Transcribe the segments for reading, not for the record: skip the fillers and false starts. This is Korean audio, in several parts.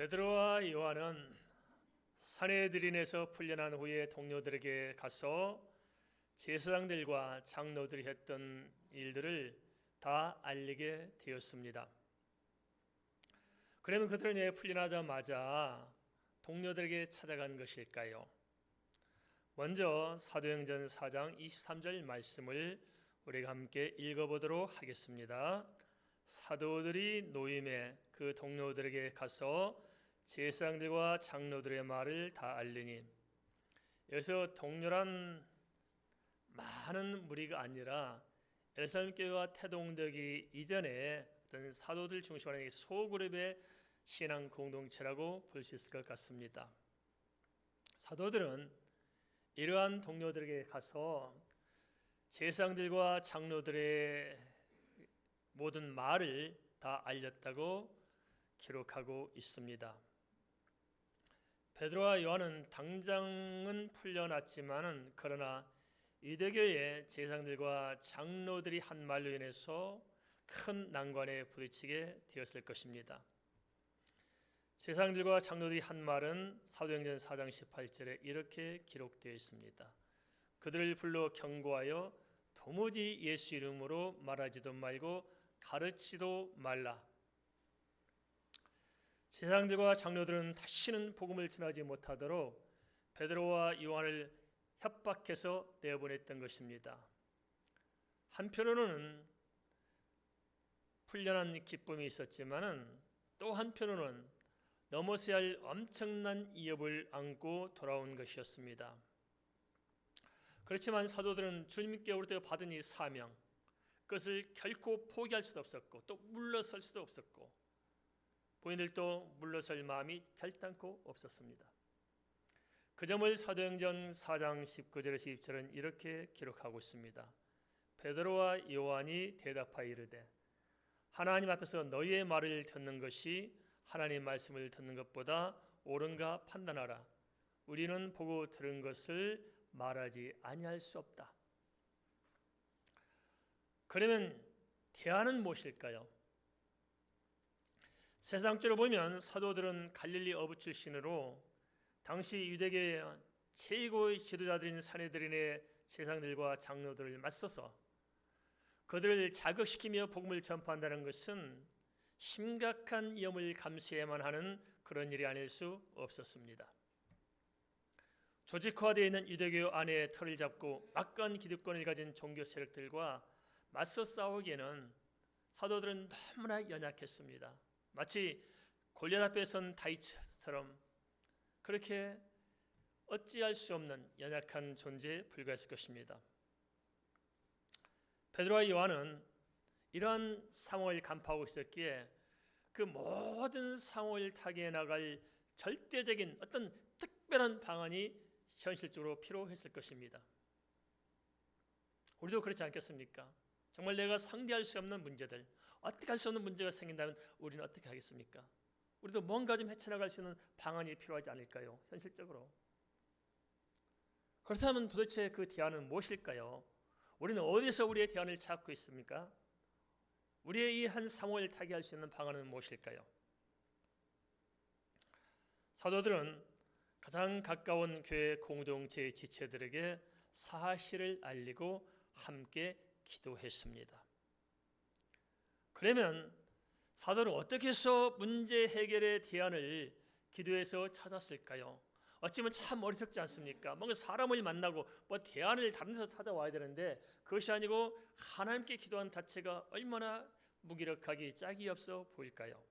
베드로와 요한은 산헤드린에서 풀려난 후에 동료들에게 가서 제사장들과 장로들이 했던 일들을 다 알리게 되었습니다. 그러면 그들은 왜 풀려나자마자 동료들에게 찾아간 것일까요? 먼저 사도행전 4장 23절 말씀을 우리가 함께 읽어보도록 하겠습니다. 사도들이 노임에 그 동료들에게 가서 제사장들과 장로들의 말을 다 알리니, 여기서 동료란 많은 무리가 아니라 예루살렘 교회가 태동되기 이전에 어떤 사도들 중심으로 하는 소그룹의 신앙 공동체라고 볼 수 있을 것 같습니다. 사도들은 이러한 동료들에게 가서 제사장들과 장로들의 모든 말을 다 알렸다고 기록하고 있습니다. 베드로와 요한은 당장은 풀려났지만은 그러나 유대교의 제사장들과 장로들이 한 말로 인해서 큰 난관에 부딪히게 되었을 것입니다. 제사장들과 장로들이 한 말은 사도행전 4장 18절에 이렇게 기록되어 있습니다. 그들을 불러 경고하여 도무지 예수 이름으로 말하지도 말고 가르치도 말라. 제사장들과 장로들은 다시는 복음을 전하지 못하도록 베드로와 요한을 협박해서 내보냈던 것입니다. 한편으로는 풀려난 기쁨이 있었지만은 또 한편으로는 넘어서야 할 엄청난 위협을 안고 돌아온 것이었습니다. 그렇지만 사도들은 주님께로부터 받은 이 사명, 그것을 결코 포기할 수도 없었고 또 물러설 수도 없었고 본인들도 물러설 마음이 결단코 없었습니다. 그 점을 사도행전 4장 19절에서 20절은 이렇게 기록하고 있습니다. 베드로와 요한이 대답하여 이르되 하나님 앞에서 너희의 말을 듣는 것이 하나님의 말씀을 듣는 것보다 옳은가 판단하라. 우리는 보고 들은 것을 말하지 아니할 수 없다. 그러면 대안은 무엇일까요? 세상적으로 보면 사도들은 갈릴리 어부 출신으로 당시 유대교의 최고의 지도자들인 산헤드린의 제사장들과 장로들을 맞서서 그들을 자극시키며 복음을 전파한다는 것은 심각한 위험을 감수해야만 하는 그런 일이 아닐 수 없었습니다. 조직화되어 있는 유대교 안에 틀을 잡고 막강한 기득권을 가진 종교 세력들과 맞서 싸우기에는 사도들은 너무나 연약했습니다. 마치 골리앗 앞에 선 다윗처럼 그렇게 어찌할 수 없는 연약한 존재에 불과했을 것입니다. 베드로와 요한은 이러한 상황을 간파하고 있었기에 그 모든 상황을 타개해 나갈 절대적인 어떤 특별한 방안이 현실적으로 필요했을 것입니다. 우리도 그렇지 않겠습니까? 정말 내가 상대할 수 없는 문제들, 어떻게 할 수 없는 문제가 생긴다면 우리는 어떻게 하겠습니까? 우리도 뭔가 좀 헤쳐나갈 수 있는 방안이 필요하지 않을까요? 현실적으로. 그렇다면 도대체 그 대안은 무엇일까요? 우리는 어디서 우리의 대안을 찾고 있습니까? 우리의 이 한 상황을 타개할 수 있는 방안은 무엇일까요? 사도들은 가장 가까운 교회 공동체의 지체들에게 사실을 알리고 함께 기도했습니다. 그러면 사도는 어떻게 해서 문제 해결의 대안을 기도해서 찾았을까요? 어찌면 참 어리석지 않습니까? 뭔가 사람을 만나고 대안을 다른 데서 찾아와야 되는데 그것이 아니고 하나님께 기도한 자체가 얼마나 무기력하기 짝이 없어 보일까요?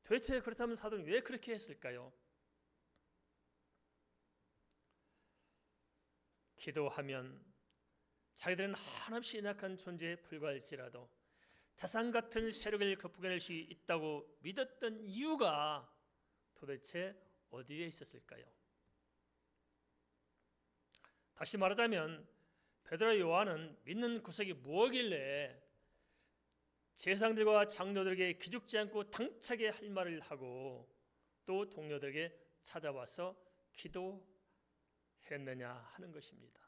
도대체 그렇다면 사도는 왜 그렇게 했을까요? 기도하면 자기들은 한없이 연약한 존재에 불과할지라도 태산 같은 세력을 극복해낼 수 있다고 믿었던 이유가 도대체 어디에 있었을까요? 다시 말하자면 베드로와 요한은 믿는 구석이 뭐길래 제사장들과 장로들에게 기죽지 않고 당차게 할 말을 하고 또 동료들에게 찾아와서 기도했느냐 하는 것입니다.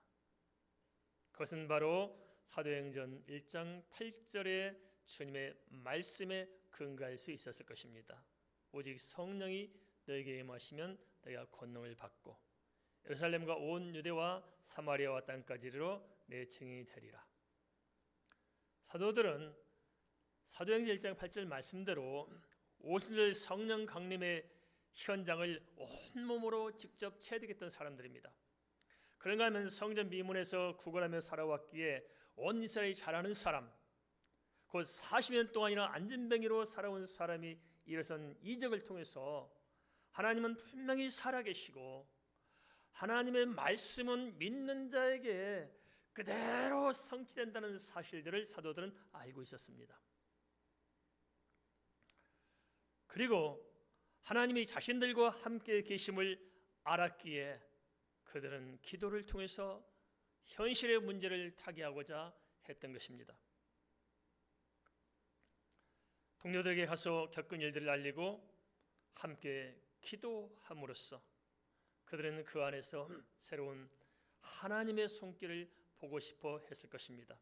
그것은 바로 사도행전 1장 8절의 주님의 말씀에 근거할 수 있었을 것입니다. 오직 성령이 너에게 임하시면 너희가 권능을 받고 예루살렘과 온 유대와 사마리아와 땅까지로 내 증인이 되리라. 사도들은 사도행전 1장 8절 말씀대로 오순절 성령 강림의 현장을 온몸으로 직접 체득했던 사람들입니다. 그런가 하면 성전 미문에서 구걸하며 살아왔기에 온 이스라엘이 잘 아는 사람, 곧 40년 동안이나 안전뱅이로 살아온 사람이 일어선 이적을 통해서 하나님은 분명히 살아계시고 하나님의 말씀은 믿는 자에게 그대로 성취된다는 사실들을 사도들은 알고 있었습니다. 그리고 하나님이 자신들과 함께 계심을 알았기에 그들은 기도를 통해서 현실의 문제를 타개하고자 했던 것입니다. 동료들에게 가서 겪은 일들을 알리고 함께 기도함으로써 그들은 그 안에서 새로운 하나님의 손길을 보고 싶어 했을 것입니다.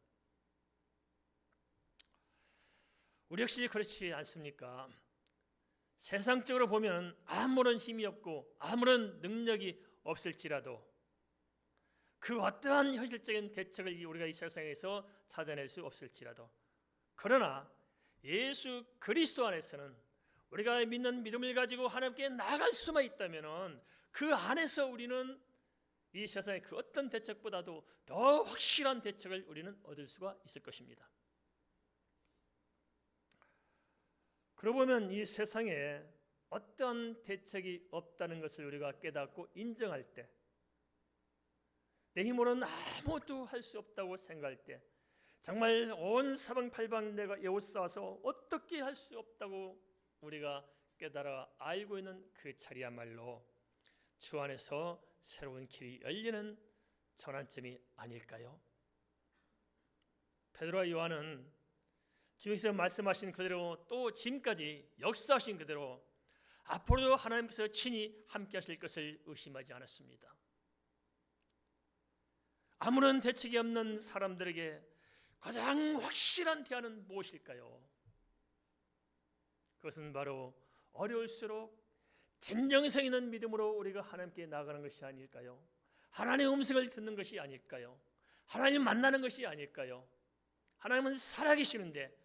우리 역시 그렇지 않습니까? 세상적으로 보면 아무런 힘이 없고 아무런 능력이 없을지라도 그 어떠한 현실적인 대책을 우리가 이 세상에서 찾아낼 수 없을지라도 그러나 예수 그리스도 안에서는 우리가 믿는 믿음을 가지고 하나님께 나아갈 수만 있다면 그 안에서 우리는 이 세상의 그 어떤 대책보다도 더 확실한 대책을 우리는 얻을 수가 있을 것입니다. 그러고 보면 이 세상에 어떤 대책이 없다는 것을 우리가 깨닫고 인정할 때, 내 힘으로는 아무것도 할 수 없다고 생각할 때, 정말 온 사방팔방 내가 에워싸서 어떻게 할 수 없다고 우리가 깨달아 알고 있는 그 자리야말로 주 안에서 새로운 길이 열리는 전환점이 아닐까요? 베드로와 요한은 주님께서 말씀하신 그대로 또 지금까지 역사하신 그대로 앞으로도 하나님께서 친히 함께 하실 것을 의심하지 않았습니다. 아무런 대책이 없는 사람들에게 가장 확실한 대안은 무엇일까요? 그것은 바로 어려울수록 진정성 있는 믿음으로 우리가 하나님께 나아가는 것이 아닐까요? 하나님의 음성을 듣는 것이 아닐까요? 하나님 만나는 것이 아닐까요? 하나님은 살아계시는데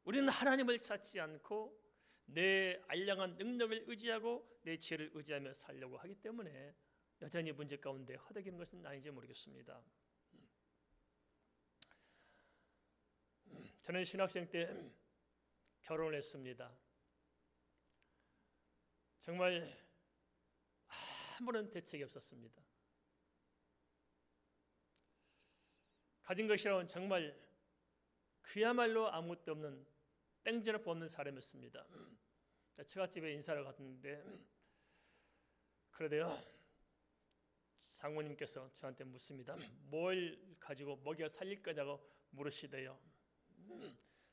우리는 하나님을 찾지 않고 내 알량한 능력을 의지하고 내 지혜를 의지하며 살려고 하기 때문에 여전히 문제 가운데 허덕이는 것은 아닌지 모르겠습니다. 저는 신학생 때 결혼을 했습니다. 정말 아무런 대책이 없었습니다. 가진 것이라고는 정말 그야말로 아무것도 없는 땡전업 없는 사람이었습니다. 처갓집에 인사를 갔는데 그러대요. 장모님께서 저한테 묻습니다. 뭘 가지고 먹여 살릴 거냐고 물으시대요.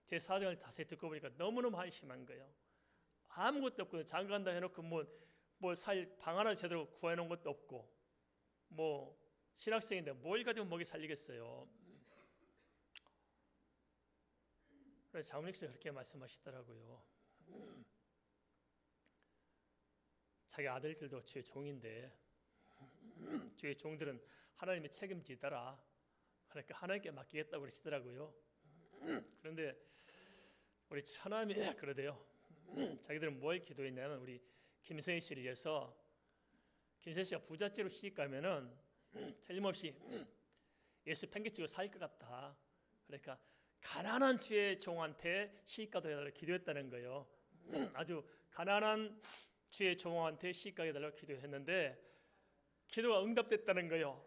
제 사정을 자세히 듣고 보니까 너무너무 한심한 거예요. 아무것도 없고 장가간다 해놓고 뭐 살 방 하나 제대로 구해놓은 것도 없고 뭐 신학생인데 뭘 가지고 먹여 살리겠어요. 그래서 장모님께서 그렇게 말씀하시더라고요. 자기 아들들도 주의 종인데 주의 종들은 하나님의 책임지더라. 그러니까 하나님께 맡기겠다고 그러시더라고요. 그런데 우리 처남이 그러대요. 자기들은 뭘 기도했냐면 우리 김세희 씨를 위해서 김세희 씨가 부잣집으로 시집 가면은 틀림없이 예수 팽개치고 살 것 같다. 그러니까 가난한 주의 종한테 시집가게 해달라고 기도했다는 거예요. 아주 가난한 주의 종한테 시집가게 해달라고 기도했는데 기도가 응답됐다는 거예요.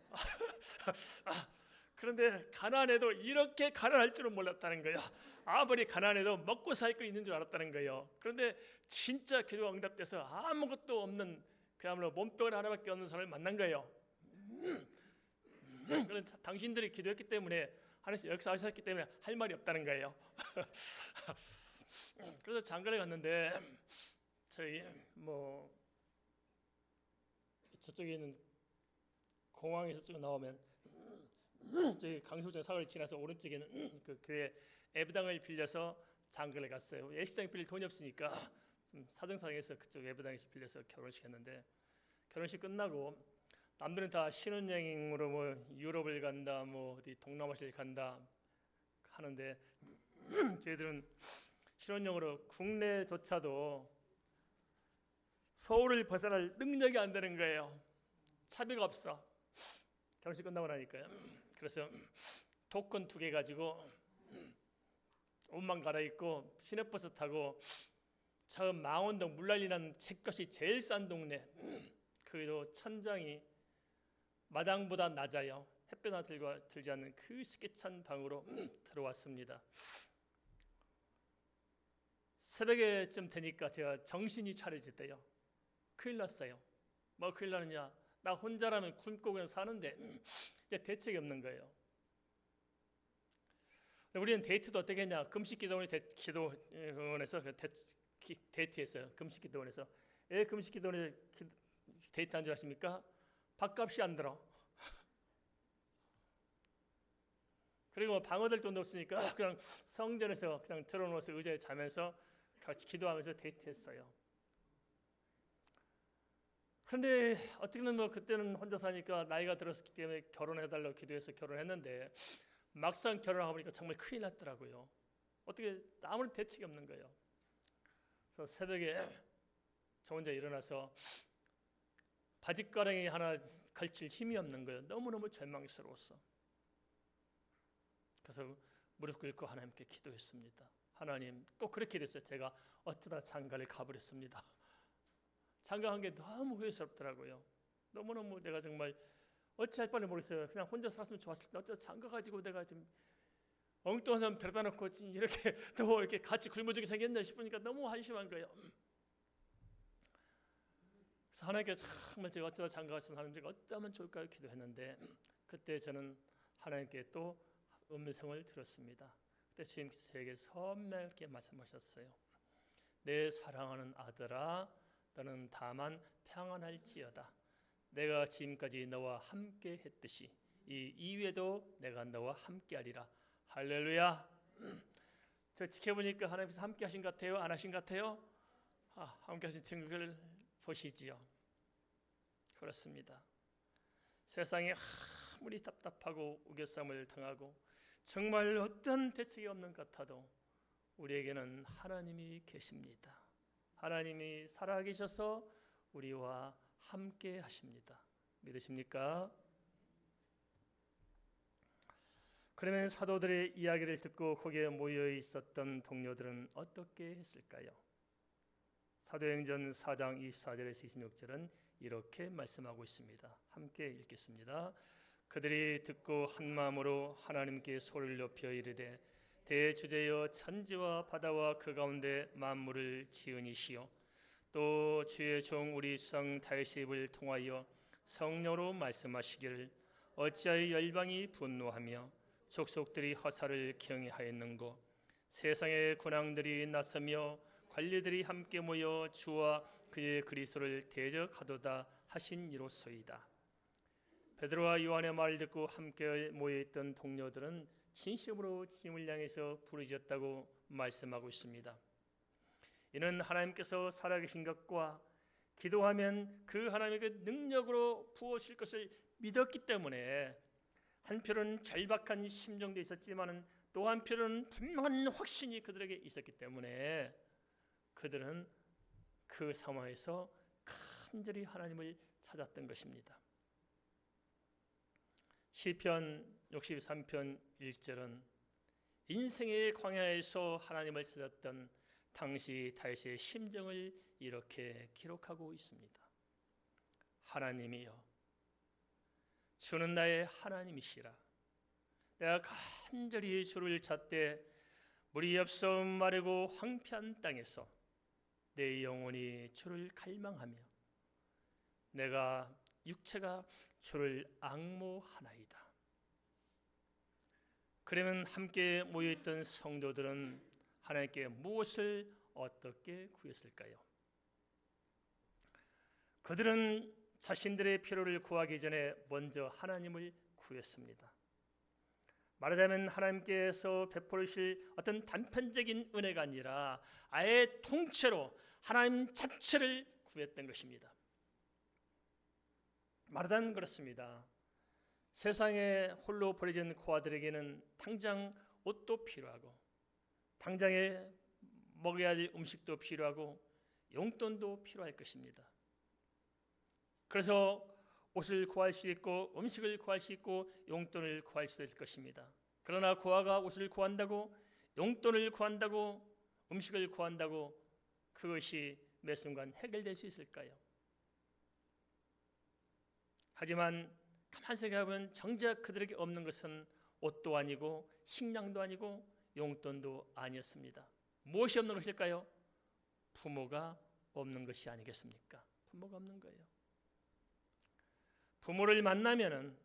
그런데 가난해도 이렇게 가난할 줄은 몰랐다는 거예요. 아무리 가난해도 먹고 살 거 있는 줄 알았다는 거예요. 그런데 진짜 기도가 응답돼서 아무것도 없는 그야말로 몸뚱아리 하나밖에 없는 사람을 만난 거예요. 그런데 당신들이 기도했기 때문에 하나님께서 역사하셨기 때문에 할 말이 없다는 거예요. 그래서 장가를 갔는데 저희 저쪽에 있는 공항에서 쭉 나오면 저희 강소장 사거리 지나서 오른쪽에는 그 교회 예배당을 빌려서 장가를 갔어요. 예식장 빌릴 돈이 없으니까 좀 사정상에서 그쪽 외부당에서 빌려서 결혼식 했는데 결혼식 끝나고 남들은 다 신혼여행으로 뭐 유럽을 간다, 뭐 어디 동남아시아를 간다 하는데 저희들은 신혼여행으로 국내조차도 서울을 벗어날 능력이 안 되는 거예요. 차비가 없어. 결혼식 끝나고 나니까요. 그래서 토큰 2개 가지고 옷만 갈아입고 시내버스 타고 저 망원동 물난리난 책값이 제일 싼 동네, 거기도 천장이 마당보다 낮아요. 햇볕 하나 들지 않는 그 습기찬 방으로 들어왔습니다. 새벽에쯤 되니까 제가 정신이 차려지대요. 큰일 났어요. 뭐 큰일 나느냐? 나 혼자라면 굶고 그냥 사는데 이제 대책이 없는 거예요. 우리는 데이트도 어떻게 했냐? 금식기도원에 기도원에서 데이트했어요. 금식기도원에서. 왜 금식기도원에 데이트한 줄 아십니까? 밥값이 안 들어. 그리고 방 얻을 돈도 없으니까 그냥 성전에서 그냥 틀어놓아서 의자에 자면서 같이 기도하면서 데이트했어요. 그런데 어떻게든 뭐 그때는 혼자 사니까 나이가 들었기 때문에 결혼해달라고 기도해서 결혼했는데 막상 결혼하고 보니까 정말 큰일 났더라고요. 어떻게 아무런 대책이 없는 거예요. 그래서 새벽에 저 혼자 일어나서 바짓가랑이 하나 걸칠 힘이 없는 거예요. 너무너무 절망스러웠어. 그래서 무릎 꿇고 하나님께 기도했습니다. 하나님, 꼭 그렇게 됐어요. 제가 어쩌다 장가를 가버렸습니다. 장가한 게 너무 후회스럽더라고요. 너무너무 내가 정말 어찌할 바를 모르겠어요. 그냥 혼자 살았으면 좋았을 텐데 어쩌다 장가 가지고 내가 지금 엉뚱한 사람 데려다 놓고 이렇게 또 이렇게 같이 굶어주게 생겼나 싶으니까 너무 한심한 거예요. 그래서 하나님께 정말 제가 어쩌다 장가 갔으면 하나님 어쩌면 좋을까요? 기도했는데 그때 저는 하나님께 또 음성을 들었습니다. 그때 주님께서 저에게 선명하게 말씀하셨어요. 내 사랑하는 아들아, 너는 다만 평안할지어다. 내가 지금까지 너와 함께 했듯이 이 이후에도 내가 너와 함께하리라. 할렐루야. 저 지켜보니까 하나님께서 함께 하신 것 같아요? 안 하신 것 같아요? 함께 하신 증거를 보시지요. 그렇습니다. 세상에 아무리 답답하고 우겨쌈을 당하고 정말 어떤 대책이 없는 것 같아도 우리에게는 하나님이 계십니다. 하나님이 살아계셔서 우리와 함께 하십니다. 믿으십니까? 그러면 사도들의 이야기를 듣고 거기에 모여 있었던 동료들은 어떻게 했을까요? 사도행전 4장 24절에서 26절은 이렇게 말씀하고 있습니다. 함께 읽겠습니다. 그들이 듣고 한 마음으로 하나님께 소리를 높여 이르되 대주제여 천지와 바다와 그 가운데 만물을 지으니시오 또 주의 종 우리 수상 다윗의 입을 통하여 성령으로 말씀하시기를 어찌하여 열방이 분노하며 족속들이 허사를 경외하였는고 세상의 군왕들이 나서며 관리들이 함께 모여 주와 그의 그리스도를 대적하도다 하신 이로소이다. 베드로와 요한의 말을 듣고 함께 모여있던 동료들은 진심으로 주님을 향해서 부르짖었다고 말씀하고 있습니다. 이는 하나님께서 살아계신 것과 기도하면 그 하나님의 그 능력으로 부어주실 것을 믿었기 때문에 한편은 절박한 심정도 있었지만 또 한편은 분명한 확신이 그들에게 있었기 때문에 그들은 그 상황에서 간절히 하나님을 찾았던 것입니다. 시편 63편 1절은 인생의 광야에서 하나님을 찾았던 당시 다윗의 심정을 이렇게 기록하고 있습니다. 하나님이여, 주는 나의 하나님이시라. 내가 간절히 주를 찾되 물이 없어 마르고 황폐한 땅에서 내 영혼이 주를 갈망하며 내가 육체가 주를 앙모하나이다. 그러면 함께 모여있던 성도들은 하나님께 무엇을 어떻게 구했을까요? 그들은 자신들의 필요를 구하기 전에 먼저 하나님을 구했습니다. 말하자면 하나님께서 베풀으실 어떤 단편적인 은혜가 아니라 아예 통째로 하나님 자체를 구했던 것입니다. 말하자면 그렇습니다. 세상에 홀로 버려진 그 아들에게는 당장 옷도 필요하고 당장에 먹어야 할 음식도 필요하고 용돈도 필요할 것입니다. 그래서 옷을 구할 수 있고 음식을 구할 수 있고 용돈을 구할 수 있을 것입니다. 그러나 그 아가 옷을 구한다고 용돈을 구한다고 음식을 구한다고 그것이 매 순간 해결될 수 있을까요? 하지만 가만 생각해보면 정작 그들에게 없는 것은 옷도 아니고 식량도 아니고 용돈도 아니었습니다. 무엇이 없는 것일까요? 부모가 없는 것이 아니겠습니까? 부모가 없는 거예요. 부모를 만나면은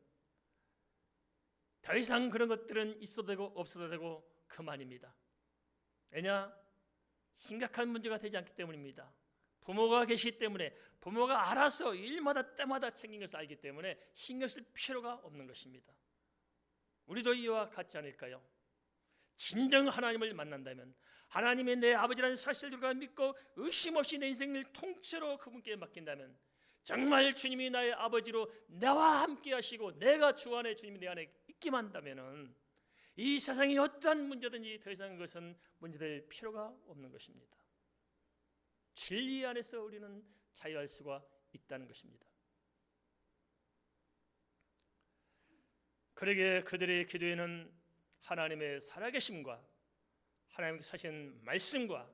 더 이상 그런 것들은 있어도 되고 없어도 되고 그만입니다. 왜냐? 심각한 문제가 되지 않기 때문입니다. 부모가 계시기 때문에 부모가 알아서 일마다 때마다 챙긴 것을 알기 때문에 신경 쓸 필요가 없는 것입니다. 우리도 이와 같지 않을까요? 진정 하나님을 만난다면 하나님이 내 아버지라는 사실을 우리가 믿고 의심 없이 내 인생을 통째로 그분께 맡긴다면 정말 주님이 나의 아버지로 나와 함께 하시고 내가 주 안에 주님이 내 안에 있기만 한다면 이 세상이 어떠한 문제든지 더 이상 그것은 문제될 필요가 없는 것입니다. 진리 안에서 우리는 자유할 수가 있다는 것입니다. 그러기에 그들의 기도에는 하나님의 살아계심과 하나님께서 하신 말씀과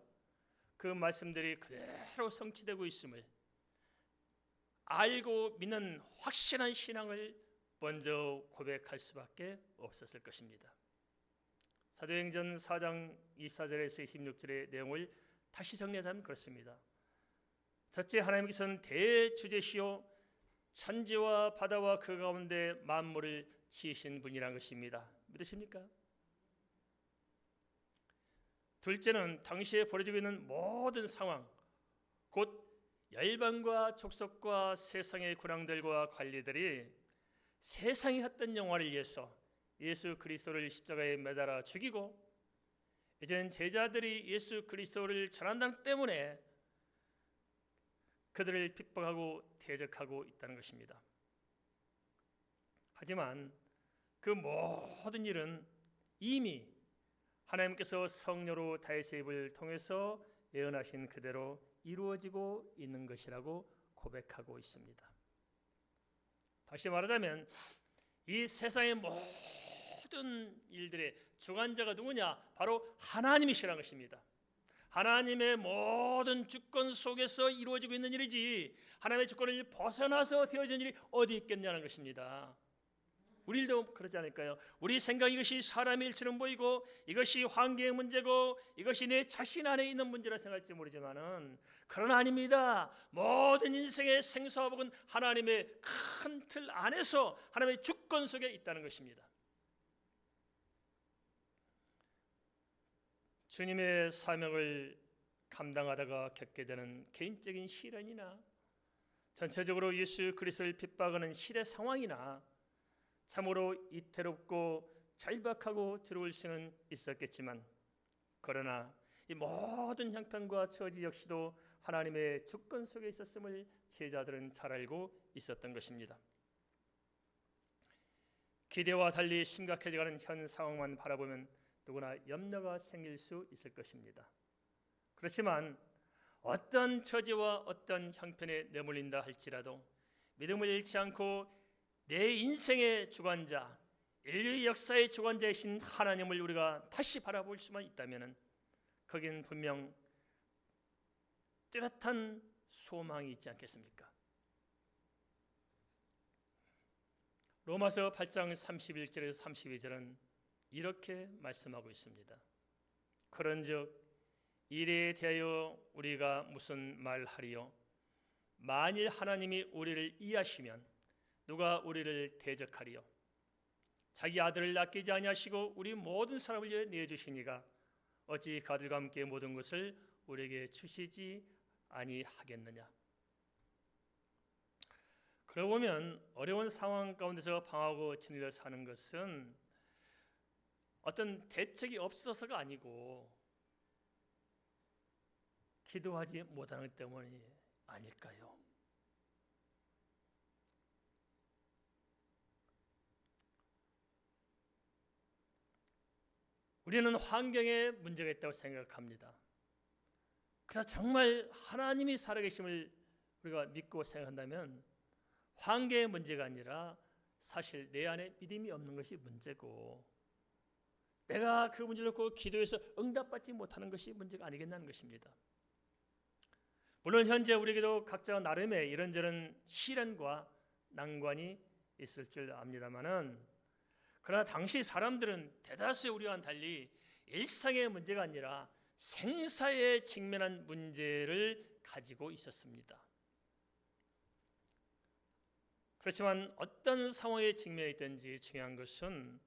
그 말씀들이 그대로 성취되고 있음을 알고 믿는 확실한 신앙을 먼저 고백할 수밖에 없었을 것입니다. 사도행전 4장 24절에서 26절의 내용을 다시 정리하자면 그렇습니다. 첫째, 하나님께서는 대주제시요 천지와 바다와 그 가운데 만물을 지으신 분이라는 것입니다. 믿으십니까? 둘째는 당시에 벌어지고 있는 모든 상황, 곧 열방과 족속과 세상의 군왕들과 관리들이 세상이 했던 영화를 위해서 예수 그리스도를 십자가에 매달아 죽이고 이제는 제자들이 예수 그리스도를 전한다는 때문에 그들을 핍박하고 대적하고 있다는 것입니다. 하지만 그 모든 일은 이미 하나님께서 성령으로 다윗의 입을 통해서 예언하신 그대로 이루어지고 있는 것이라고 고백하고 있습니다. 다시 말하자면 이 세상의 모든 일들의 주관자가 누구냐? 바로 하나님이시라는 것입니다. 하나님의 모든 주권 속에서 이루어지고 있는 일이지 하나님의 주권을 벗어나서 되어진 일이 어디 있겠냐는 것입니다. 우리도 그러지 않을까요? 우리 생각 이것이 사람의 일처럼 보이고 이것이 환경의 문제고 이것이 내 자신 안에 있는 문제라 생각할지 모르지만은 그러나 아닙니다. 모든 인생의 생사화복은 하나님의 큰 틀 안에서 하나님의 주권 속에 있다는 것입니다. 주님의 사명을 감당하다가 겪게 되는 개인적인 시련이나 전체적으로 예수 그리스도를 핍박하는 시대 상황이나 참으로 이태롭고 절박하고 두려울 수는 있었겠지만 그러나 이 모든 형편과 처지 역시도 하나님의 주권 속에 있었음을 제자들은 잘 알고 있었던 것입니다. 기대와 달리 심각해져가는 현 상황만 바라보면 누구나 염려가 생길 수 있을 것입니다. 그렇지만 어떤 처지와 어떤 형편에 내몰린다 할지라도 믿음을 잃지 않고 내 인생의 주관자, 인류의 역사의 주관자이신 하나님을 우리가 다시 바라볼 수만 있다면 거기는 분명 뚜렷한 소망이 있지 않겠습니까? 로마서 8장 31절에서 32절은 이렇게 말씀하고 있습니다. 그런즉 이에 대하여 우리가 무슨 말하리요? 만일 하나님이 우리를 이해하시면 누가 우리를 대적하리요? 자기 아들을 아끼지 아니하시고 우리 모든 사람을 위해 내주시니가 어찌 그들과 함께 모든 것을 우리에게 주시지 아니하겠느냐? 그러고 보면 어려운 상황 가운데서 방황하고 짓눌려 사는 것은 어떤 대책이 없어서가 아니고 기도하지 못하는 것 때문이 아닐까요? 우리는 환경에 문제가 있다고 생각합니다. 그러나 정말 하나님이 살아계심을 우리가 믿고 생각한다면 환경의 문제가 아니라 사실 내 안에 믿음이 없는 것이 문제고, 내가 그 문제를 놓고 기도해서 응답받지 못하는 것이 문제가 아니겠냐는 것입니다. 물론 현재 우리에게도 각자 나름의 이런저런 시련과 난관이 있을 줄 압니다만은, 그러나 당시 사람들은 대다수의 우리와는 달리 일상의 문제가 아니라 생사에 직면한 문제를 가지고 있었습니다. 그렇지만 어떤 상황에 직면해 있든지 중요한 것은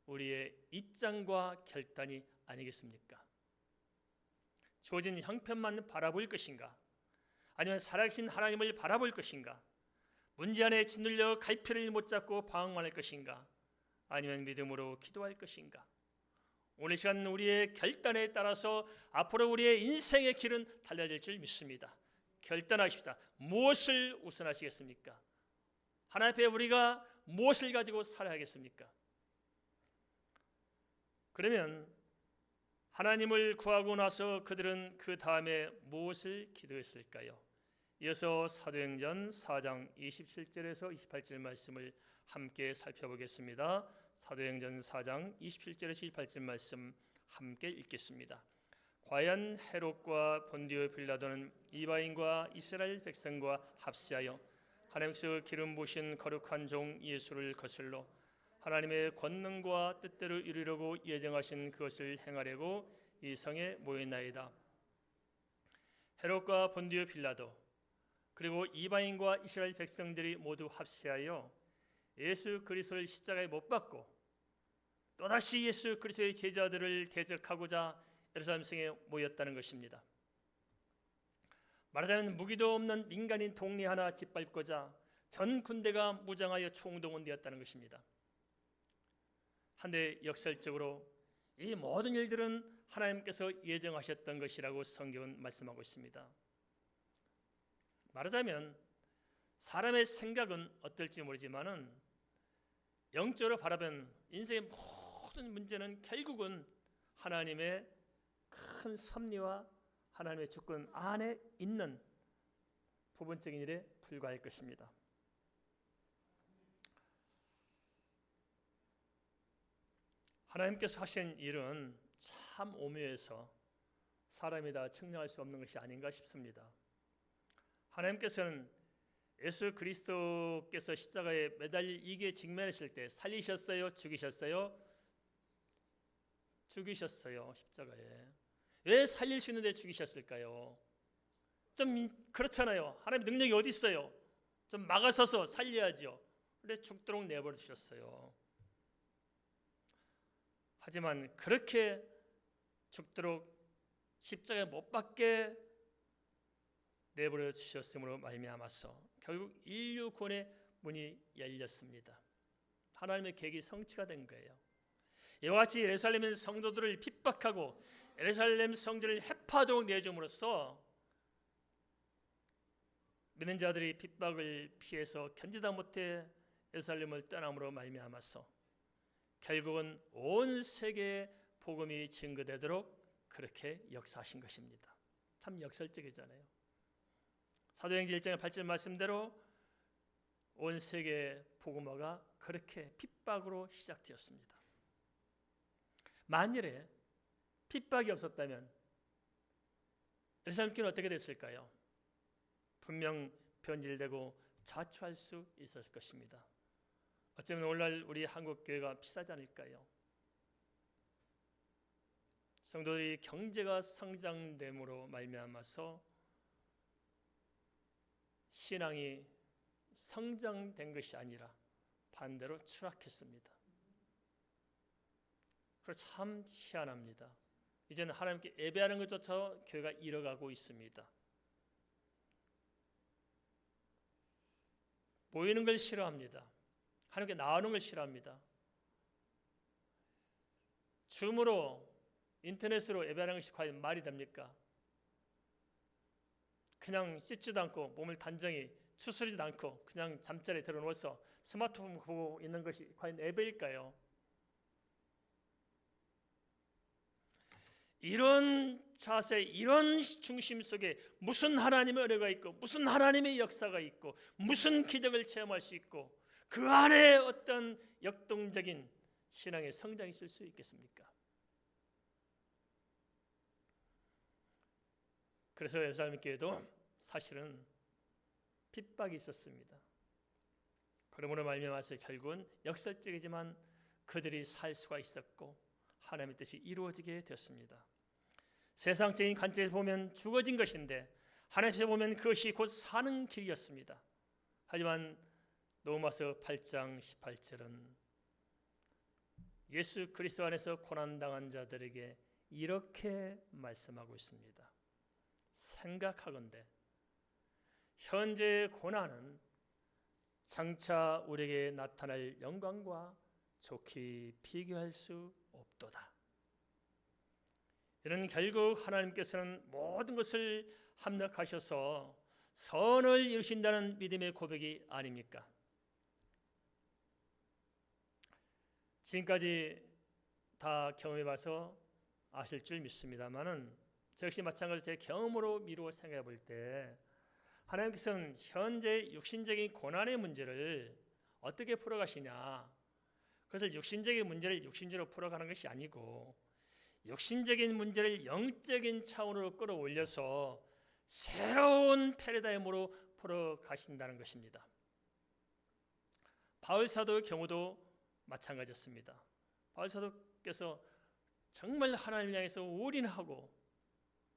우리의 입장과 결단이 아니겠습니까? 주어진 형편만 바라볼 것인가? 아니면 살아계신 하나님을 바라볼 것인가? 문제 안에 짓눌려 갈피를 못 잡고 방황만 할 것인가? 아니면 믿음으로 기도할 것인가? 오늘 시간 우리의 결단에 따라서 앞으로 우리의 인생의 길은 달라질 줄 믿습니다. 결단하십시다. 무엇을 우선하시겠습니까? 하나님 앞에 우리가 무엇을 가지고 살아야겠습니까? 그러면 하나님을 구하고 나서 그들은 그 다음에 무엇을 기도했을까요? 이어서 사도행전 4장 27절에서 28절 말씀을 함께 살펴보겠습니다. 사도행전 4장 27절에서 28절 말씀 함께 읽겠습니다. 과연 헤롯과 본디오 빌라도는 이방인과 이스라엘 백성과 합세하여 하나님께서 기름 부으신 거룩한 종 예수를 거슬러 하나님의 권능과 뜻대로 이루려고 예정하신 그것을 행하려고 이 성에 모였나이다. 헤롯과 본디오 빌라도 그리고 이방인과 이스라엘 백성들이 모두 합세하여 예수 그리스도를 십자가에 못 박고 또다시 예수 그리스도의 제자들을 대적하고자 예루살렘 성에 모였다는 것입니다. 말하자면 무기도 없는 민간인 동리 하나 짓밟고자 전 군대가 무장하여 총동원되었다는 것입니다. 한데 역설적으로 이 모든 일들은 하나님께서 예정하셨던 것이라고 성경은 말씀하고 있습니다. 말하자면 사람의 생각은 어떨지 모르지만은 영적으로 바라본 인생의 모든 문제는 결국은 하나님의 큰 섭리와 하나님의 주권 안에 있는 부분적인 일에 불과할 것입니다. 하나님께서 하신 일은 참 오묘해서 사람이 다 측량할 수 없는 것이 아닌가 싶습니다. 하나님께서는 예수 그리스도께서 십자가에 매달리게 직면하실 때 살리셨어요? 죽이셨어요? 죽이셨어요. 십자가에. 왜 살릴 수 있는데 죽이셨을까요? 좀 그렇잖아요. 하나님의 능력이 어디 있어요? 좀 막아서서 살려야죠. 그런데 죽도록 내버려 두셨어요. 하지만 그렇게 죽도록 십자가에 못 박게 내버려 주셨으므로 말미암아서 결국 인류 구원의 문이 열렸습니다. 하나님의 계획이 성취가 된 거예요. 이와 같이 예루살렘의 성도들을 핍박하고 예루살렘 성전을 해파도록 내줌으로써 믿는 자들이 핍박을 피해서 견디다 못해 예루살렘을 떠남으로 말미암아서 결국은 온 세계에 복음이 증거되도록 그렇게 역사하신 것입니다. 참 역설적이잖아요. 사도행전 1장의 8절 말씀대로 온 세계 복음화가 그렇게 핍박으로 시작되었습니다. 만일에 핍박이 없었다면 예루살렘 교회는 어떻게 됐을까요? 분명 변질되고 자초할 수 있었을 것입니다. 어쩌면 오늘날 우리 한국 교회가 비슷하지 않을까요? 성도들이 경제가 성장됨으로 말미암아서 신앙이 성장된 것이 아니라 반대로 추락했습니다. 그래서 참 희한합니다. 이제는 하나님께 예배하는 것조차 교회가 잃어가고 있습니다. 모이는 걸 싫어합니다. 하나님께 나오는 걸 싫어합니다. 줌으로 인터넷으로 예배하는 것이 과연 말이 됩니까? 그냥 씻지도 않고 몸을 단정히 추스리지도 않고 그냥 잠자리에 들어누워서 스마트폰 보고 있는 것이 과연 예배일까요? 이런 자세, 이런 중심 속에 무슨 하나님의 은혜가 있고 무슨 하나님의 역사가 있고 무슨 기적을 체험할 수 있고 그 안에 어떤 역동적인 신앙의 성장이 있을 수 있겠습니까? 그래서 예루살렘 교회도 사실은 핍박이 있었습니다. 그러므로 말미암아서 결국은 역설적이지만 그들이 살 수가 있었고 하나님의 뜻이 이루어지게 되었습니다. 세상적인 관점에서 보면 죽어진 것인데 하나님께서 보면 그것이 곧 사는 길이었습니다. 하지만 로마서 8장 18절은 예수 그리스도 안에서 고난당한 자들에게 이렇게 말씀하고 있습니다. 생각하건대 현재의 고난은 장차 우리에게 나타날 영광과 좋게 비교할 수 없도다. 이는 결국 하나님께서는 모든 것을 합력하셔서 선을 이루신다는 믿음의 고백이 아닙니까? 지금까지 다 경험해봐서 아실 줄 믿습니다만은 저 역시 마찬가지로 제 경험으로 미루어 생각해 볼 때 하나님께서는 현재 육신적인 고난의 문제를 어떻게 풀어가시냐. 그래서 육신적인 문제를 육신적으로 풀어가는 것이 아니고 육신적인 문제를 영적인 차원으로 끌어올려서 새로운 패러다임으로 풀어가신다는 것입니다. 바울 사도의 경우도 마찬가지였습니다. 바울 사도께서 정말 하나님을 향해서 올인하고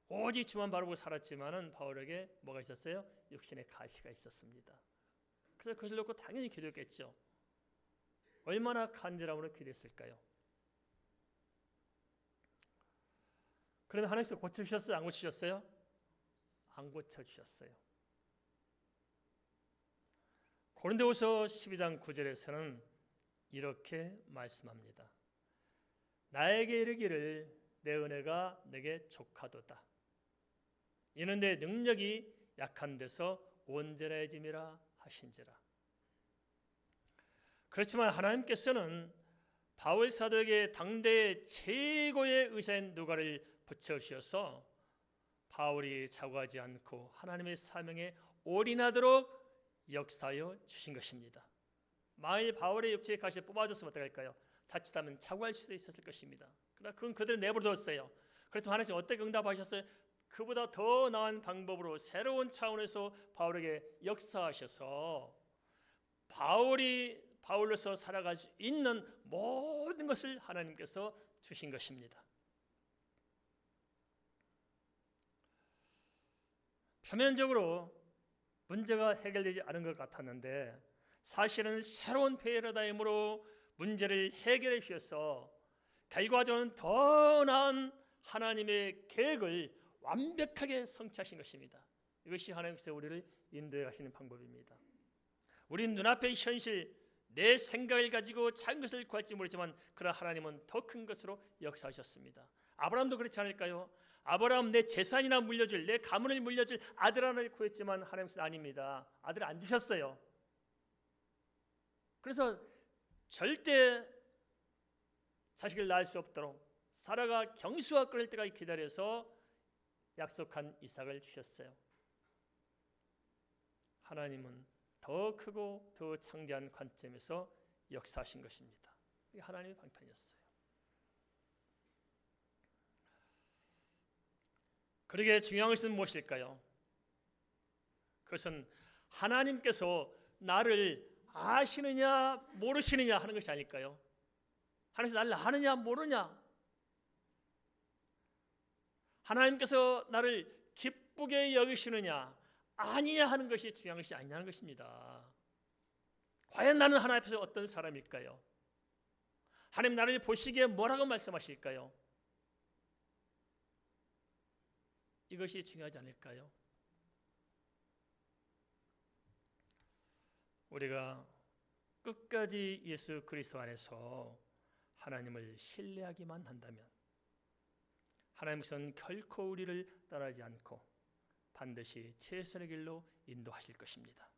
오직 주만 바라보고 살았지만은 바울에게 뭐가 있었어요? 육신의 가시가 있었습니다. 그래서 그것을 놓고 당연히 기도했겠죠. 얼마나 간절함으로 기도했을까요? 그러면 하나님께서 고쳐주셨어요? 안 고쳐주셨어요? 안 고쳐주셨어요. 고린도후서 12장 9절에서는 이렇게 말씀합니다. 나에게 이르기를 내 은혜가 내게 족하도다. 이는 내 능력이 약한 데서 온전해짐이라 하신지라. 그렇지만 하나님께서는 바울 사도에게 당대의 최고의 의사인 누가를 붙여주셔서 바울이 자고하지 않고 하나님의 사명에 올인하도록 역사하여 주신 것입니다. 만일 바울의 육체의 가시가 뽑아졌으면 어떡할까요? 자칫하면 자고할 수도 있었을 것입니다. 그러나 그건 그대로 내버려뒀어요. 그래서 하나님께서 어떻게 응답하셨어요? 그보다 더 나은 방법으로 새로운 차원에서 바울에게 역사하셔서 바울이 바울로서 살아갈 수 있는 모든 것을 하나님께서 주신 것입니다. 표면적으로 문제가 해결되지 않은 것 같았는데 사실은 새로운 패러다임으로 문제를 해결해 주셔서 결과적으로는 더 나은 하나님의 계획을 완벽하게 성취하신 것입니다. 이것이 하나님께서 우리를 인도해 가시는 방법입니다. 우리는 눈앞의 현실, 내 생각을 가지고 작은 것을 구할지 모르지만 그러나 하나님은 더 큰 것으로 역사하셨습니다. 아브라함도 그렇지 않을까요? 아브라함 내 재산이나 물려줄, 내 가문을 물려줄 아들 하나를 구했지만 하나님께서 아닙니다. 아들 안 주셨어요. 그래서 절대 자식을 낳을 수 없도록 사라가 경수가 끓을 때까지 기다려서 약속한 이삭을 주셨어요. 하나님은 더 크고 더 창대한 관점에서 역사하신 것입니다. 이게 하나님의 방편이었어요. 그러게 중요한 것은 무엇일까요? 그것은 하나님께서 나를 아시느냐 모르시느냐 하는 것이 아닐까요? 하나님께서 나를 아느냐 모르냐, 하나님께서 나를 기쁘게 여기시느냐 아니냐 하는 것이 중요한 것이 아니냐는 것입니다. 과연 나는 하나님 앞에서 어떤 사람일까요? 하나님 나를 보시기에 뭐라고 말씀하실까요? 이것이 중요하지 않을까요? 우리가 끝까지 예수 그리스도 안에서 하나님을 신뢰하기만 한다면 하나님께서는 결코 우리를 떠나지 않고 반드시 최선의 길로 인도하실 것입니다.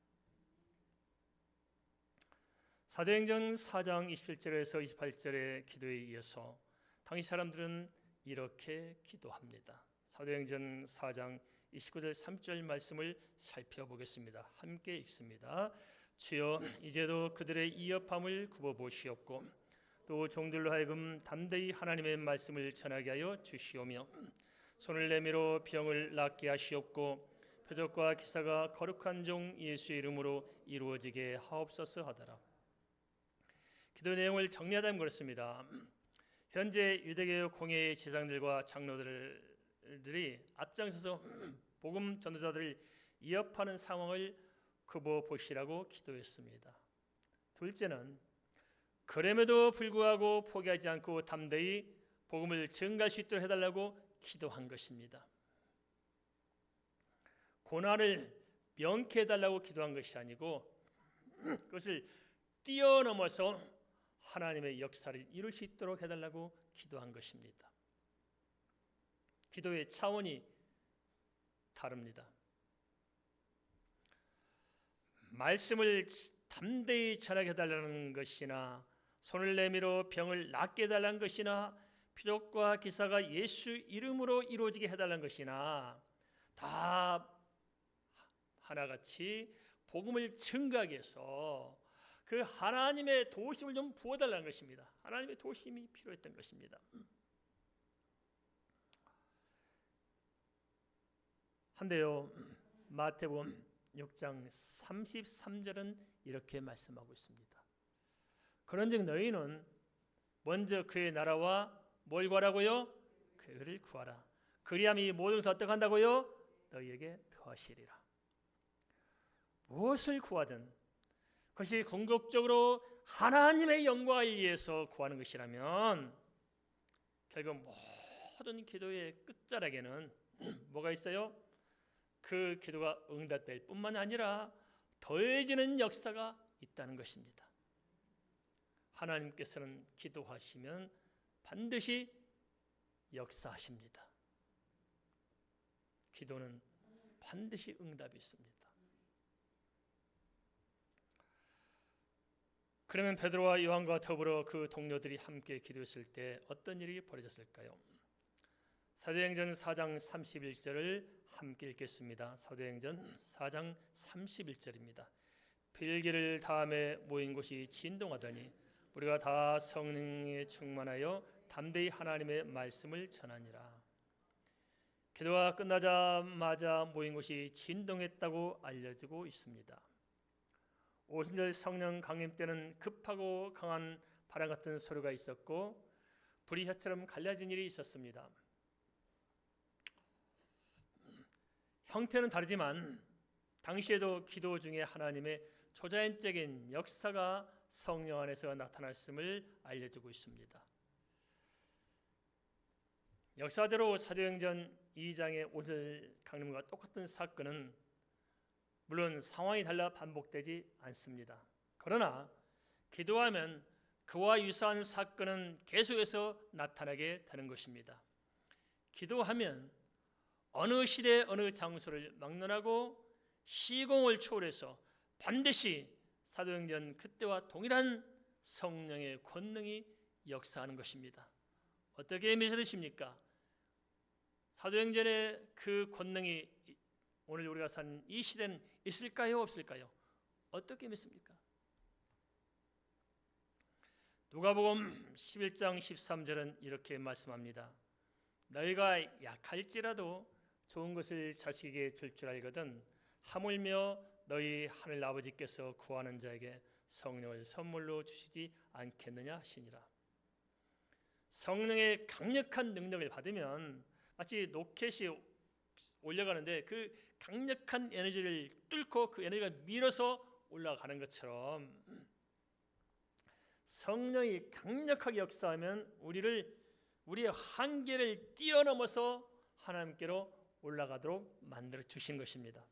사도행전 4장 27절에서 28절의 기도에 이어서 당시 사람들은 이렇게 기도합니다. 사도행전 4장 29절 3절 말씀을 살펴보겠습니다. 함께 읽습니다. 주여 이제도 그들의 이업함을 굽어보시옵고 또 종들로 하여금 담대히 하나님의 말씀을 전하게 하여 주시오며 손을 내밀어 병을 낫게 하시옵고 표적과 기사가 거룩한 종 예수의 이름으로 이루어지게 하옵소서 하더라. 기도 내용을 정리하자면 그렇습니다. 현재 유대교 공예의 지상들과 장로들이 앞장서서 복음 전도자들을 이업하는 상황을 굽어보시라고 기도했습니다. 둘째는 그럼에도 불구하고 포기하지 않고 담대히 복음을 증가할 수 있도록 해달라고 기도한 것입니다. 고난을 명쾌 해달라고 기도한 것이 아니고 그것을 뛰어넘어서 하나님의 역사를 이룰 수 있도록 해달라고 기도한 것입니다. 기도의 차원이 다릅니다. 말씀을 담대히 전하게 해달라는 것이나 손을 내밀어 병을 낫게 해달라는 것이나 표적과 기사가 예수 이름으로 이루어지게 해달라는 것이나 다 하나같이 복음을 증가하게 해서 그 하나님의 도우심을 좀 부어달라는 것입니다. 하나님의 도우심이 필요했던 것입니다. 한데요, 마태복음 6장 33절은 이렇게 말씀하고 있습니다. 그런즉 너희는 먼저 그의 나라와 뭘 구하라고요? 그를 구하라. 그리하면 이 모든 것을 어떻게 한다고요? 너희에게 더하시리라. 무엇을 구하든 그것이 궁극적으로 하나님의 영광을 위해서 구하는 것이라면 결국 모든 기도의 끝자락에는 뭐가 있어요? 그 기도가 응답될 뿐만 아니라 더해지는 역사가 있다는 것입니다. 하나님께서는 기도하시면 반드시 역사하십니다. 기도는 반드시 응답이 있습니다. 그러면 베드로와 요한과 더불어 그 동료들이 함께 기도했을 때 어떤 일이 벌어졌을까요? 사도행전 4장 31절을 함께 읽겠습니다. 사도행전 4장 31절입니다. 필기를 다음에 모인 곳이 진동하더니 우리가 다 성령에 충만하여 담대히 하나님의 말씀을 전하니라. 기도가 끝나자마자 모인 곳이 진동했다고 알려지고 있습니다. 오순절 성령 강림 때는 급하고 강한 바람 같은 소리가 있었고 불이 혀처럼 갈라진 일이 있었습니다. 형태는 다르지만 당시에도 기도 중에 하나님의 초자연적인 역사가 성령 안에서 나타났음을 알려주고 있습니다. 역사적으로 사도행전 2장의 오순절 강림과 똑같은 사건은 물론 상황이 달라 반복되지 않습니다. 그러나 기도하면 그와 유사한 사건은 계속해서 나타나게 되는 것입니다. 기도하면 어느 시대 어느 장소를 막론하고 시공을 초월해서 반드시 사도행전 그때와 동일한 성령의 권능이 역사하는 것입니다. 어떻게 믿으십니까? 사도행전의 그 권능이 오늘 우리가 사는 이 시대는 있을까요? 없을까요? 어떻게 믿습니까? 누가복음 11장 13절은 이렇게 말씀합니다. 너희가 약할지라도 좋은 것을 자식에게 줄 줄 알거든 하물며 너희 하늘 아버지께서 구하는 자에게 성령을 선물로 주시지 않겠느냐 하시니라. 성령의 강력한 능력을 받으면 마치 로켓이 올라가는데 그 강력한 에너지를 뚫고 그 에너지가 밀어서 올라가는 것처럼 성령이 강력하게 역사하면 우리의 한계를 뛰어넘어서 하나님께로 올라가도록 만들어 주신 것입니다.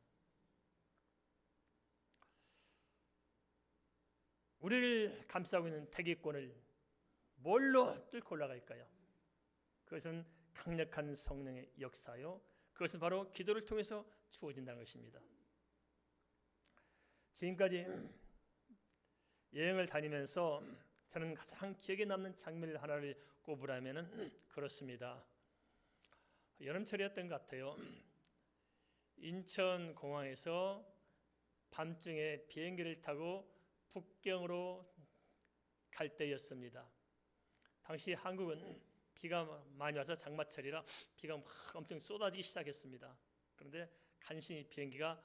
우리를 감싸고 있는 대기권을 뭘로 뚫고 올라갈까요? 그것은 강력한 성령의 역사요. 그것은 바로 기도를 통해서 주어진다는 것입니다. 지금까지 여행을 다니면서 저는 가장 기억에 남는 장면 하나를 꼽으라면 그렇습니다. 여름철이었던 것 같아요. 인천공항에서 밤중에 비행기를 타고 북경으로 갈 때였습니다. 당시 한국은 비가 많이 와서 장마철이라 비가 막 엄청 쏟아지기 시작했습니다. 그런데 간신히 비행기가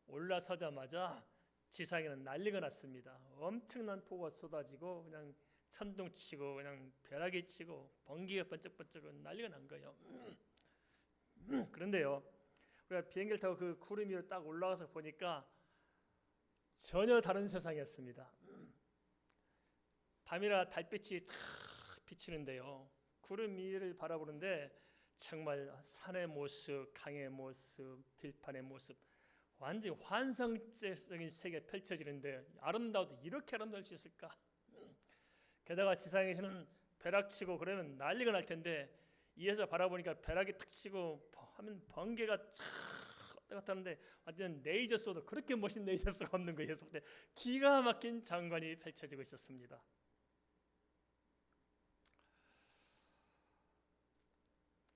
올라서자마자 지상에는 난리가 났습니다. 엄청난 폭우가 쏟아지고 그냥 천둥치고 그냥 벼락이 치고 번개가 번쩍번쩍 난리가 난 거예요. 그런데요, 우리가 비행기를 타고 그 구름 위로 딱 올라가서 보니까 전혀 다른 세상이었습니다. 밤이라 달빛이 탁 비치는데요, 구름 위를 바라보는데 정말 산의 모습, 강의 모습, 들판의 모습, 완전히 환상적인 세계가 펼쳐지는데 아름다워도 이렇게 아름다울 수 있을까? 게다가 지상에서는 벼락치고 그러면 난리가 날 텐데 위에서 바라보니까 벼락이 탁 치고 하면 번개가 쫙 왔다 갔다 하는데 완전 레이저 쏘도 그렇게 멋진 레이저 쏘가 없는 거예요. 기가 막힌 장관이 펼쳐지고 있었습니다.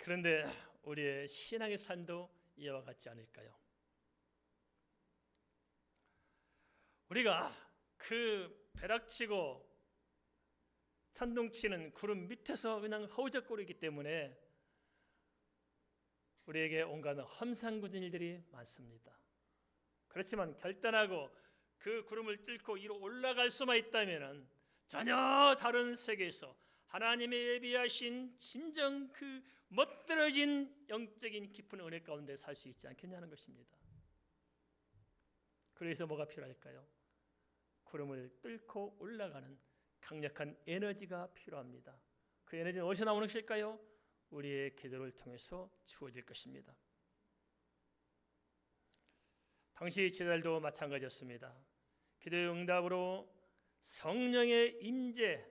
그런데 우리의 신앙의 삶도 이와 같지 않을까요? 우리가 그 벼락치고 천둥치는 구름 밑에서 그냥 허우적거리기 때문에 우리에게 온갖 험상궂은 일들이 많습니다. 그렇지만 결단하고 그 구름을 뚫고 위로 올라갈 수만 있다면 전혀 다른 세계에서 하나님의 예비하신 진정 그 멋들어진 영적인 깊은 은혜 가운데 살 수 있지 않겠냐는 것입니다. 그래서 뭐가 필요할까요? 구름을 뚫고 올라가는 강력한 에너지가 필요합니다. 그 에너지는 어디서 나오는 것일까요? 우리의 기도를 통해서 주어질 것입니다. 당시 제자들도 마찬가지였습니다. 기도의 응답으로 성령의 임재,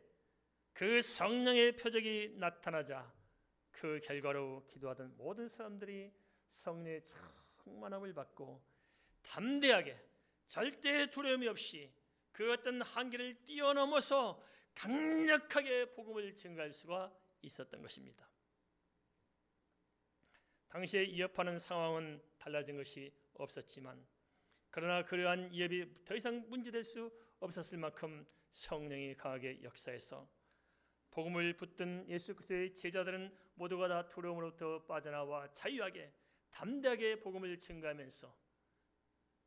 그 성령의 표적이 나타나자 그 결과로 기도하던 모든 사람들이 성령의 충만함을 받고 담대하게 절대 두려움이 없이 그 어떤 한계를 뛰어넘어서 강력하게 복음을 증거할 수가 있었던 것입니다. 당시에 이업하는 상황은 달라진 것이 없었지만 그러나 그러한 이업이 더 이상 문제될 수 없었을 만큼 성령이 강하게 역사해서 복음을 붙든 예수 그리스도의 제자들은 모두가 다 두려움으로부터 빠져나와 자유하게 담대하게 복음을 증거하면서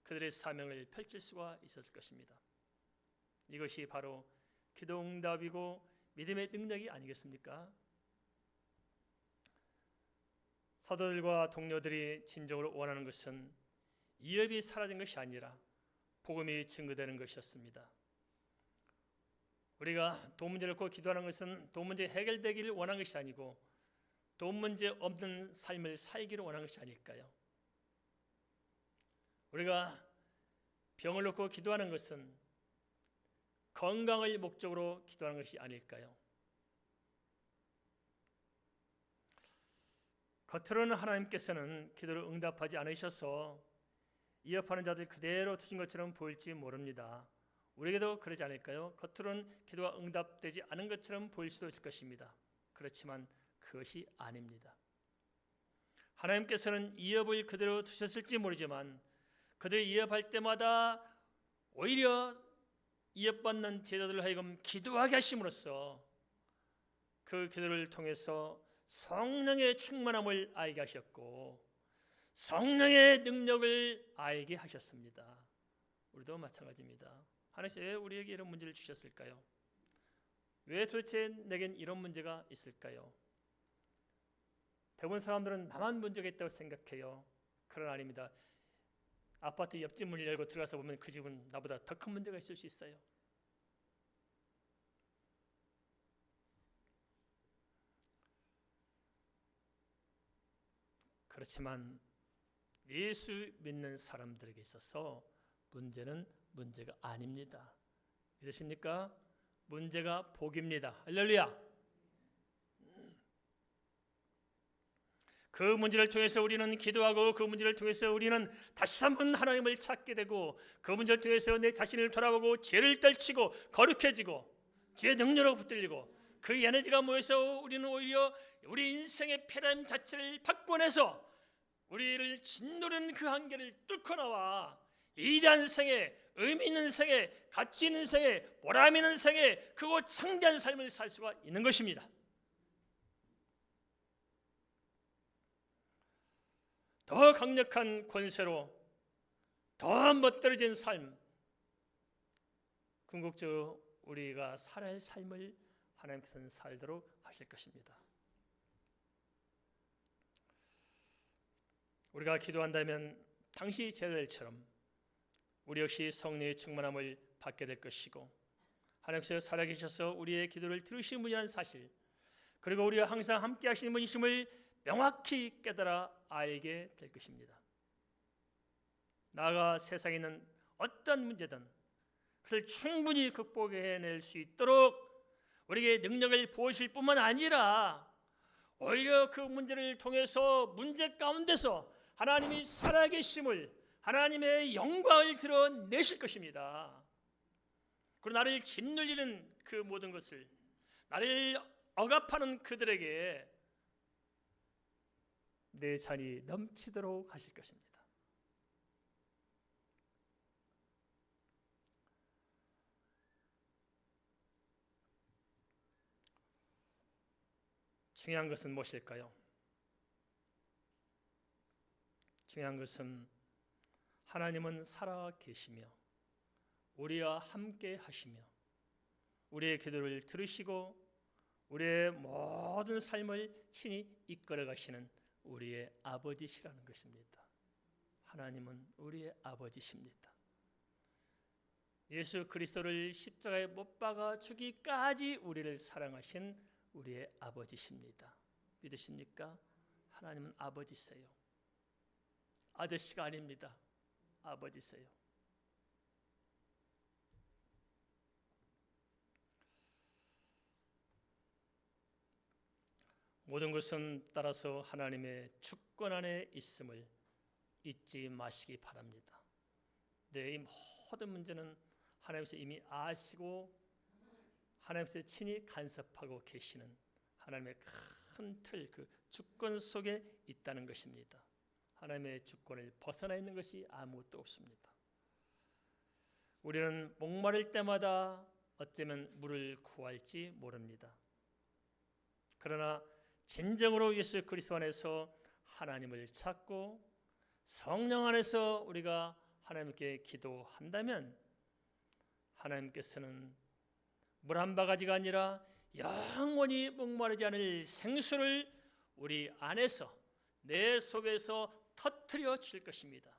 그들의 사명을 펼칠 수가 있었을 것입니다. 이것이 바로 기도 응답이고 믿음의 능력이 아니겠습니까? 사도들과 동료들이 진정으로 원하는 것은 이업이 사라진 것이 아니라 복음이 증거되는 것이었습니다. 우리가 돈 문제를 놓고 기도하는 것은 돈 문제 해결되기를 원하는 것이 아니고 돈 문제 없는 삶을 살기를 원하는 것이 아닐까요? 우리가 병을 놓고 기도하는 것은 건강을 목적으로 기도하는 것이 아닐까요? 겉으로는 하나님께서는 기도를 응답하지 않으셔서 이업하는 자들 그대로 두신 것처럼 보일지 모릅니다. 우리에게도 그러지 않을까요? 겉으로는 기도가 응답되지 않은 것처럼 보일 수도 있을 것입니다. 그렇지만 그것이 아닙니다. 하나님께서는 이업을 그대로 두셨을지 모르지만 그들이 이업할 때마다 오히려 이업받는 제자들을 하여금 기도하게 하심으로써 그 기도를 통해서 성령의 충만함을 알게 하셨고 성령의 능력을 알게 하셨습니다. 우리도 마찬가지입니다. 하나님께서 왜 우리에게 이런 문제를 주셨을까요? 왜 도대체 내겐 이런 문제가 있을까요? 대부분 사람들은 나만 문제가 있다고 생각해요. 그러나 아닙니다. 아파트 옆집 문을 열고 들어가서 보면 그 집은 나보다 더 큰 문제가 있을 수 있어요. 그렇지만 예수 믿는 사람들에게 있어서 문제는 문제가 아닙니다. 믿으십니까? 문제가 복입니다. 할렐루야. 그 문제를 통해서 우리는 기도하고 그 문제를 통해서 우리는 다시 한번 하나님을 찾게 되고 그 문제를 통해서 내 자신을 돌아보고 죄를 떨치고 거룩해지고 죄의 능력으로 붙들리고 그 에너지가 모여서 우리는 오히려 우리 인생의 패러다임 자체를 바꿔내서 우리를 짓누르는 그 한계를 뚫고 나와 위대한 생애, 의미 있는 생애, 가치 있는 생애, 보람 있는 생애, 그곳 창대한 삶을 살 수가 있는 것입니다. 더 강력한 권세로 더 멋들어진 삶, 궁극적으로 우리가 살아야 할 삶을 하나님께서는 살도록 하실 것입니다. 우리가 기도한다면 당시 제자들처럼 우리 역시 성령의 충만함을 받게 될 것이고 하나님께서 살아계셔서 우리의 기도를 들으시는 분이라는 사실, 그리고 우리와 항상 함께 하시는 분이심을 명확히 깨달아 알게 될 것입니다. 나아가 세상에 있는 어떤 문제든 그것을 충분히 극복해낼 수 있도록 우리에게 능력을 부으실 뿐만 아니라 오히려 그 문제를 통해서 문제 가운데서 하나님이 살아계심을, 하나님의 영광을 드러내실 것입니다. 그리고 나를 짓눌리는 그 모든 것을, 나를 억압하는 그들에게 내 잔이 넘치도록 하실 것입니다. 중요한 것은 무엇일까요? 중요한 것은 하나님은 살아 계시며 우리와 함께 하시며 우리의 기도를 들으시고 우리의 모든 삶을 친히 이끌어 가시는 우리의 아버지시라는 것입니다. 하나님은 우리의 아버지십니다. 예수 그리스도를 십자가에 못 박아 주기까지 우리를 사랑하신 우리의 아버지십니다. 믿으십니까? 하나님은 아버지세요. 아저씨가 아닙니다. 아버지세요. 모든 것은 따라서 하나님의 주권 안에 있음을 잊지 마시기 바랍니다. 이 모든 문제는 하나님께서 이미 아시고 하나님께서 친히 간섭하고 계시는 하나님의 큰 틀, 그 주권 속에 있다는 것입니다. 하나님의 주권을 벗어나 있는 것이 아무것도 없습니다. 우리는 목마를 때마다 어쩌면 물을 구할지 모릅니다. 그러나 진정으로 예수 그리스도 안에서 하나님을 찾고 성령 안에서 우리가 하나님께 기도한다면 하나님께서는 물 한 바가지가 아니라 영원히 목마르지 않을 생수를 우리 안에서, 내 속에서 터뜨려 주실 것입니다.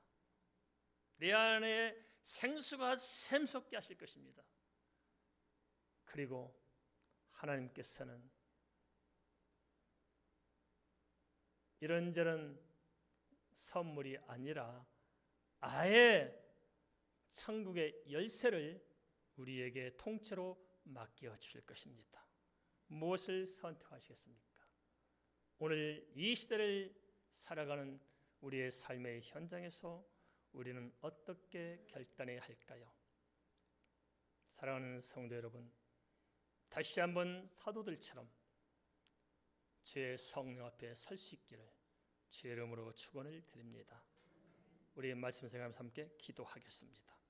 내 안에 생수가 샘솟게 하실 것입니다. 그리고 하나님께서는 이런저런 선물이 아니라 아예 천국의 열쇠를 우리에게 통째로 맡겨 주실 것입니다. 무엇을 선택하시겠습니까? 오늘 이 시대를 살아가는 우리의 삶의 현장에서 우리는 어떻게 결단해야 할까요? 사랑하는 성도 여러분, 다시 한번 사도들처럼 주의 성령 앞에 설 수 있기를 주의 이름으로 축원을 드립니다. 우리의 말씀 생각하면서 함께 기도하겠습니다.